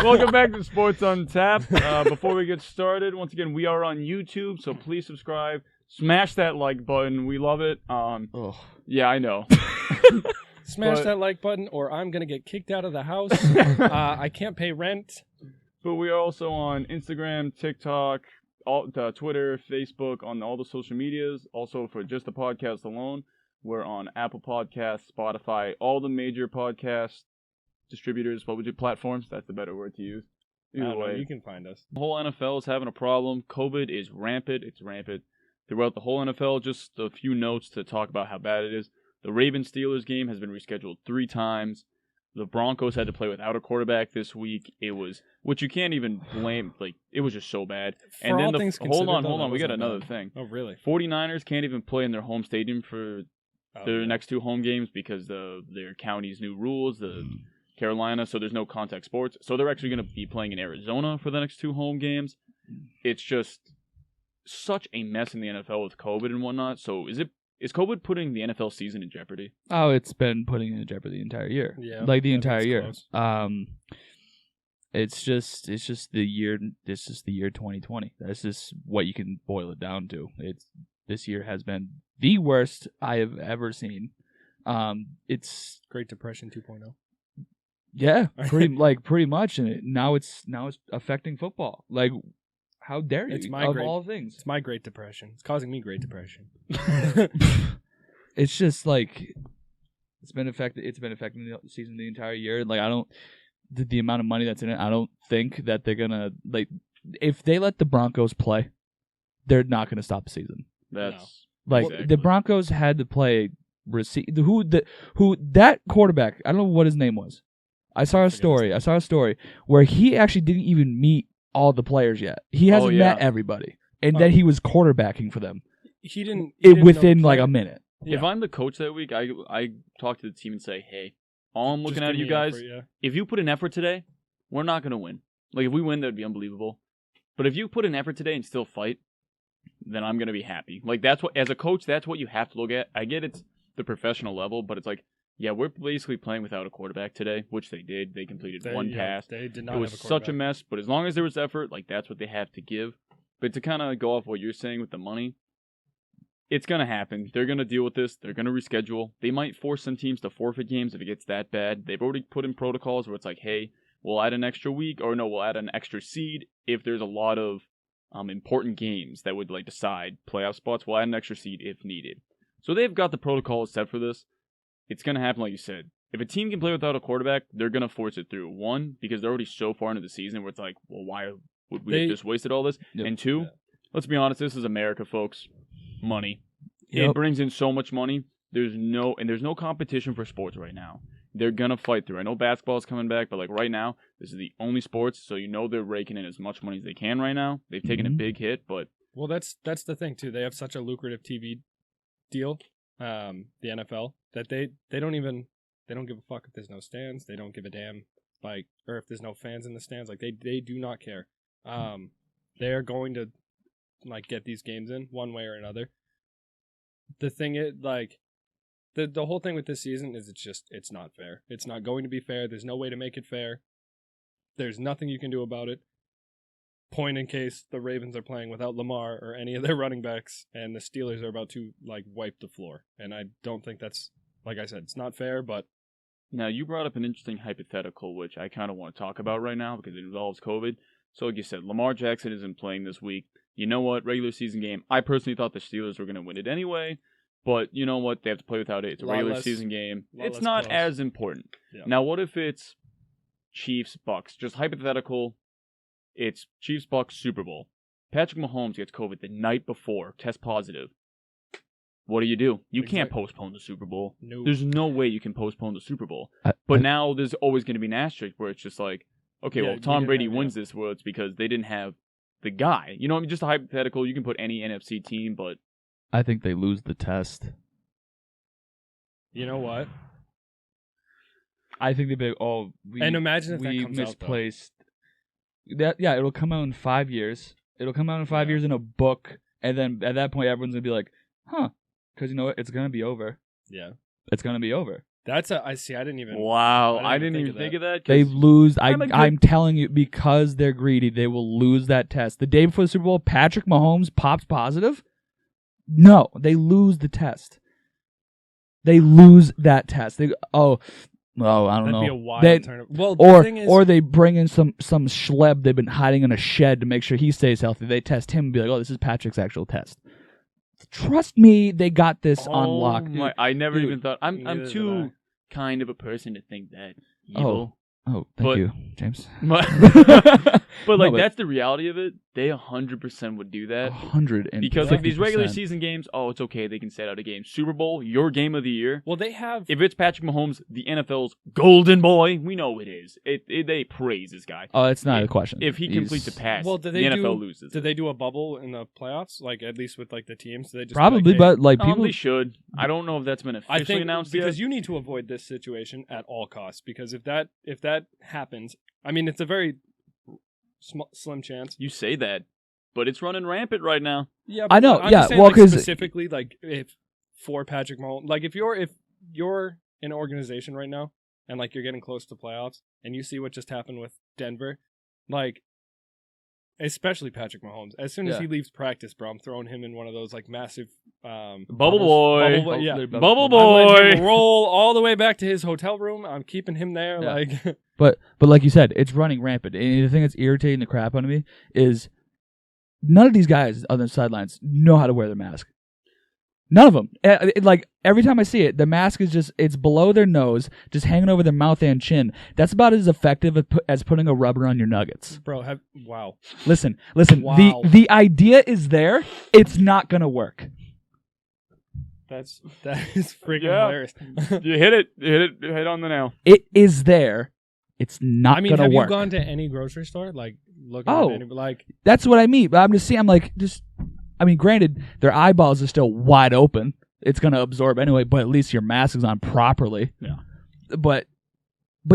Welcome back to Sports Untapped. Before we get started, once again, we are on YouTube, so please subscribe. Smash that like button. We love it. Yeah, I know. Smash that like button, or I'm going to get kicked out of the house. I can't pay rent. But we are also on Instagram, TikTok, Twitter, Facebook, on all the social medias. Also, for just the podcast alone, we're on Apple Podcasts, Spotify, all the major podcast distributors, platforms. That's the better word to use. Either way, you can find us. The whole NFL is having a problem. COVID is rampant. It's rampant throughout the whole NFL. Just a few notes to talk about how bad it is. The Ravens-Steelers game has been rescheduled 3 times. The Broncos had to play without a quarterback this week. It was, which you can't even blame. Like, it was just so bad. And then hold on. We got another thing. Oh, really? 49ers can't even play in their home stadium for their next 2 home games because their county's new rules, the Carolina, so there's no contact sports. So they're actually going to be playing in Arizona for the next 2 home games. It's just such a mess in the NFL with COVID and whatnot. So is COVID putting the NFL season in jeopardy? Oh, it's been putting it in jeopardy the entire year. Yeah, like the entire year. Close. It's just the year. This is the year 2020. That's just what you can boil it down to. This year has been the worst I have ever seen. It's Great Depression 2.0. Yeah, pretty much, and now it's affecting football. Like, how dare you? All things, it's my Great Depression. It's causing me Great Depression. It's just like it's been affecting the season the entire year. Like, the amount of money that's in it. I don't think that they're gonna, like, if they let the Broncos play, they're not gonna stop the season. That's like exactly. The Broncos had to play that quarterback. I don't know what his name was. I saw a story where he actually didn't even meet all the players yet. He hasn't met everybody, and then he was quarterbacking for them. He didn't within like a minute. Yeah. If I'm the coach that week, I talk to the team and say, hey, all I'm looking at you guys, if you put an effort today, we're not going to win. Like, if we win, that would be unbelievable. But if you put an effort today and still fight, then I'm going to be happy. Like, that's what, as a coach, that's what you have to look at. I get it's the professional level, but it's like, yeah, we're basically playing without a quarterback today, which they did. They completed one pass. They did not. It was such a mess, but as long as there was effort, like, that's what they have to give. But to kind of go off what you're saying with the money, it's going to happen. They're going to deal with this. They're going to reschedule. They might force some teams to forfeit games if it gets that bad. They've already put in protocols where it's like, hey, we'll add an extra week, or no, we'll add an extra seed if there's a lot of important games that would, like, decide playoff spots. We'll add an extra seed if needed. So they've got the protocols set for this. It's going to happen like you said. If a team can play without a quarterback, they're going to force it through. 1, because they're already so far into the season where it's like, well, why would we have just wasted all this? Yep. And 2, let's be honest, this is America, folks. Money. Yep. It brings in so much money. There's no competition for sports right now. They're going to fight through. I know basketball's coming back, but like right now, this is the only sports, so they're raking in as much money as they can right now. They've taken a big hit, but... Well, that's the thing, too. They have such a lucrative TV deal, the NFL, that they don't give a fuck if there's no stands. They don't give a damn, like, or if there's no fans in the stands. Like, they do not care. They are going to, like, get these games in one way or another. The thing is, like, the whole thing with this season is it's not fair. It's not going to be fair. There's no way to make it fair. There's nothing you can do about it. Point in case the Ravens are playing without Lamar or any of their running backs, and the Steelers are about to, like, wipe the floor. And I don't think that's, like I said, it's not fair, but... Now, you brought up an interesting hypothetical, which I kind of want to talk about right now because it involves COVID. So, like you said, Lamar Jackson isn't playing this week. You know what? Regular season game. I personally thought the Steelers were going to win it anyway, but you know what? They have to play without it. It's a regular season game. It's not as important. Yeah. Now, what if it's Chiefs-Bucks? Just hypothetical. It's Chiefs-Bucks Super Bowl. Patrick Mahomes gets COVID the night before, test positive. What do? You can't postpone the Super Bowl. No. There's no way you can postpone the Super Bowl. But now there's always going to be an asterisk where it's just like, okay, well, Tom Brady wins this, well, it's because they didn't have the guy. You know, I mean, just a hypothetical. You can put any NFC team, but... I think they lose the test. You know what? I think they'd be and imagine if we that comes misplaced. It'll come out in 5 years. It'll come out in 5 years in a book, and then at that point, everyone's gonna be like, "Huh," because you know what? It's gonna be over. Yeah, it's gonna be over. I see. I didn't even. Wow, I I didn't didn't even even think think of that. They 'cause lose. I'm a good- I'm telling you, because they're greedy, they will lose that test. The day before the Super Bowl, Patrick Mahomes pops positive. No, they lose the test. They lose that test. I don't That'd know. be a wild They- turn. Well, the thing is, or they bring in some schleb they've been hiding in a shed to make sure he stays healthy. They test him and be like, "Oh, this is Patrick's actual test." Trust me, they got this on lock. Dude. I never Dude, even thought. I'm neither did too kind of a person to think that Oh. evil. Oh, But- thank you, James. But like No, but- that's the reality of it. They 100% would do that 100 because like these regular season games, it's okay. They can set out a game. Super Bowl, your game of the year. well, they have. If it's Patrick Mahomes, the NFL's golden boy, we know it is. They praise this guy. Oh, it's not a question. If he completes a pass, Well, did the they NFL do? loses. Did they do a bubble in the playoffs? Like at least with like the teams? Did they just be Probably, like, hey, but like people. They should. I don't know if that's been I officially think announced because yet. you need to avoid this situation at all costs. Because if that happens, I mean, it's a very slim chance. You say that, but it's running rampant right now. Yeah, I know, I'm yeah, just saying, well, like, 'cause- specifically, like if for Patrick Mahomes, like if you're in an organization right now and like you're getting close to playoffs and you see what just happened with Denver, like especially Patrick Mahomes, as soon as Yeah. he leaves practice, bro, I'm throwing him in one of those like massive Bubble bubbles- boy. bubble boy, yeah. They're Bubble I'm letting him boy. roll all the way back to his hotel room. I'm keeping him there. Yeah. Like, But like you said, it's running rampant. And the thing that's irritating the crap out of me is none of these guys on the sidelines know how to wear their mask. None of them. Like every time I see it, the mask is it's below their nose, just hanging over their mouth and chin. That's about as effective as putting a rubber on your nuggets. bro, wow. Listen. Wow. The idea is there. It's not gonna work. That is freaking Yeah. hilarious. You hit it. You hit on the nail. It is there. It's not I mean, gonna have work. you gone to any grocery store? Like, looking Oh. at any, like, That's what I mean. But I'm just seeing. I'm like, I mean, granted, their eyeballs are still wide open. It's gonna absorb anyway. But at least your mask is on properly. Yeah. But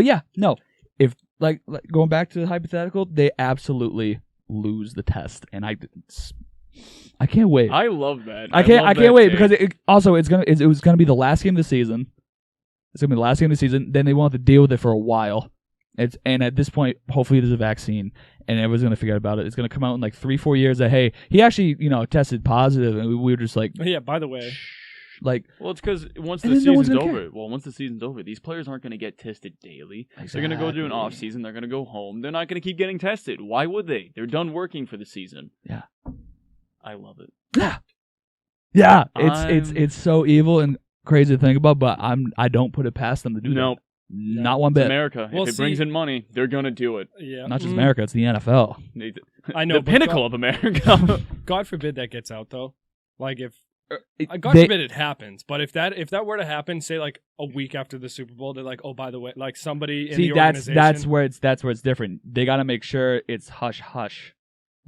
yeah, no. If like going back to the hypothetical, they absolutely lose the test, and I can't wait. I love that. I can't love that wait take. because it was gonna be the last game of the season. It's gonna be the last game of the season. Then they won't have to deal with it for a while. And at this point, hopefully there's a vaccine, and everyone's gonna forget about it. It's gonna come out in like 3-4 years that hey, he actually tested positive, and we were just like, yeah. By the way, like Well, it's because once And the then no one's season's gonna over, care. once the season's over, these players aren't going to get tested daily. They're going to go through an off season. They're going to go home. They're not going to keep getting tested. Why would they? They're done working for the season. Yeah. I love it. Yeah, I'm- it's so evil and crazy to think about, but I don't put it past them to do Nope. that. Not one It's bit. America. Well, if it brings see- in money, they're going to do it. yeah, Not just America, it's the NFL. I know, The but pinnacle of America. God forbid that gets out though. Like if God They- forbid it happens, but if that were to happen, say like a week after the Super Bowl, they're like, oh, by the way, like somebody in See, the that's organization. that's where it's different. They got to make sure it's hush hush.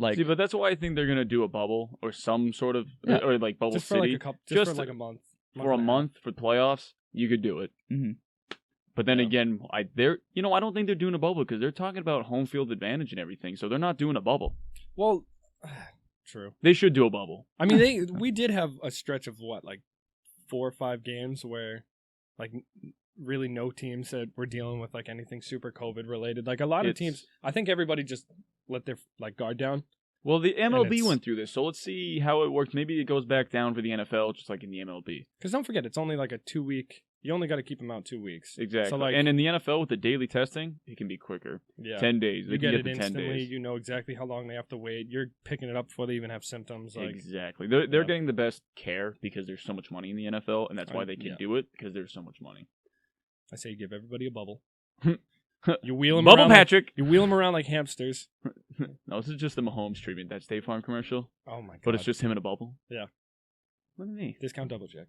Like See, but that's why I think they're going to do a bubble or some sort of, Yeah. or like Bubble just for City. like a couple, just for like a month. for a and half. month for playoffs, you could do it. Mhm. But then Yeah. again, I don't think they're doing a bubble because they're talking about home field advantage and everything. So they're not doing a bubble. Well, true. They should do a bubble. I mean, we did have a stretch of what, like 4 or 5 games where, like, really no teams that were dealing with like anything super COVID related. Like a lot of It's- teams, I think everybody just let their like guard down. Well, the MLB it's- went through this, so let's see how it works. Maybe it goes back down for the NFL, just like in the MLB. Because don't forget, it's only like a 2-week. You only got to keep them out 2 weeks. Exactly. So like, and in the NFL with the daily testing, it can be quicker. yeah, 10 days. They you can get it to 10 instantly. days. You know exactly how long they have to wait. You're picking it up before they even have symptoms. Like, Exactly. They're Yeah. getting the best care because there's so much money in the NFL, and that's why they can Yeah. do it because there's so much money. I say, give everybody a bubble. You wheel them Bubble around Patrick. you wheel them around like hamsters. No, this is just the Mahomes treatment, that State Farm commercial, Oh my god! but it's just him in a bubble. Yeah. Look at me. discount double check.